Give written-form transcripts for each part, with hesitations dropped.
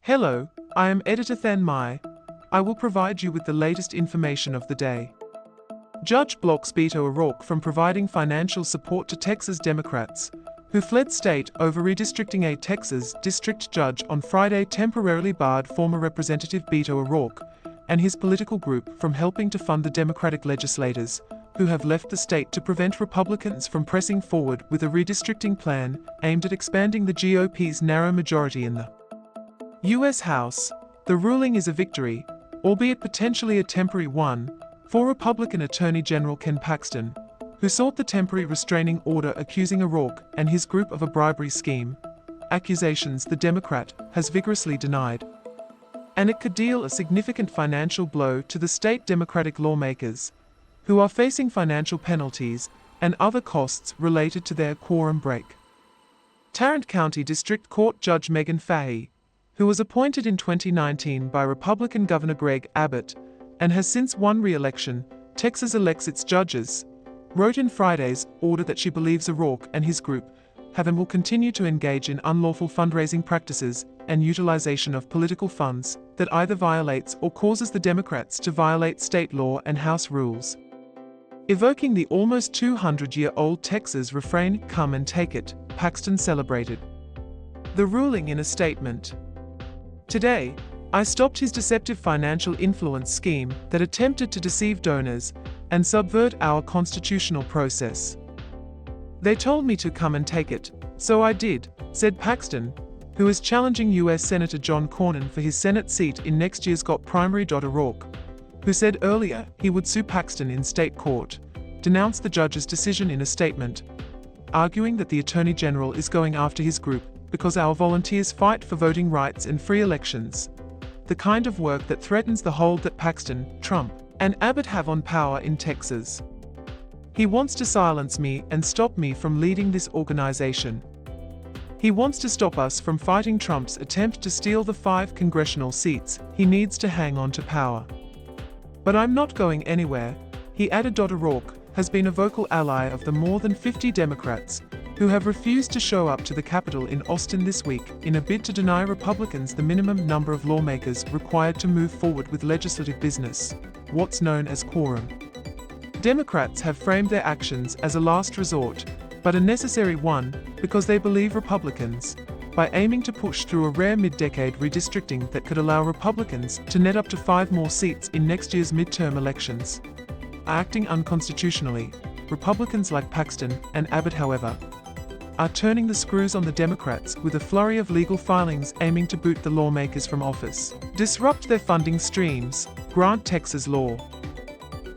Hello, I am Editor Than Mai. I will provide you with the latest information of the day. Judge blocks Beto O'Rourke from providing financial support to Texas Democrats, who fled state over redistricting. A Texas district judge on Friday temporarily barred former Representative Beto O'Rourke and his political group from helping to fund the Democratic legislators who have left the state to prevent Republicans from pressing forward with a redistricting plan aimed at expanding the GOP's narrow majority in the U.S. House. The ruling is a victory, albeit potentially a temporary one, for Republican Attorney General Ken Paxton, who sought the temporary restraining order accusing O'Rourke and his group of a bribery scheme, accusations the Democrat has vigorously denied. And it could deal a significant financial blow to the state Democratic lawmakers, who are facing financial penalties and other costs related to their quorum break. Tarrant County District Court Judge Megan Fahey, who was appointed in 2019 by Republican Governor Greg Abbott and has since won re-election, Texas elects its judges, wrote in Friday's order that she believes O'Rourke and his group have and will continue to engage in unlawful fundraising practices and utilization of political funds that either violates or causes the Democrats to violate state law and House rules. Evoking the almost 200-year-old Texas refrain, "Come and take it," Paxton celebrated the ruling in a statement. "Today, I stopped his deceptive financial influence scheme that attempted to deceive donors and subvert our constitutional process. They told me to come and take it, so I did," said Paxton, who is challenging U.S. Senator John Cornyn for his Senate seat in next year's GOP primary. O'Rourke, who said earlier he would sue Paxton in state court, denounced the judge's decision in a statement, arguing that the Attorney General is going after his group because our volunteers fight for voting rights and free elections, the kind of work that threatens the hold that Paxton, Trump, and Abbott have on power in Texas. He wants to silence me and stop me from leading this organization. He wants to stop us from fighting Trump's attempt to steal the 5 congressional seats he needs to hang on to power. But I'm not going anywhere, he added. O'Rourke has been a vocal ally of the more than 50 Democrats who have refused to show up to the Capitol in Austin this week in a bid to deny Republicans the minimum number of lawmakers required to move forward with legislative business, what's known as quorum. Democrats have framed their actions as a last resort, but a necessary one, because they believe Republicans, by aiming to push through a rare mid-decade redistricting that could allow Republicans to net up to 5 more seats in next year's midterm elections, are acting unconstitutionally. Republicans like Paxton and Abbott, however, are turning the screws on the Democrats with a flurry of legal filings aiming to boot the lawmakers from office, disrupt their funding streams, grant Texas law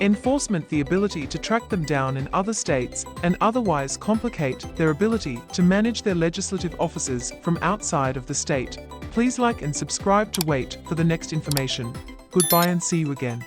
enforcement the ability to track them down in other states, and otherwise complicate their ability to manage their legislative offices from outside of the state. Please like and subscribe to wait for the next information. Goodbye and see you again.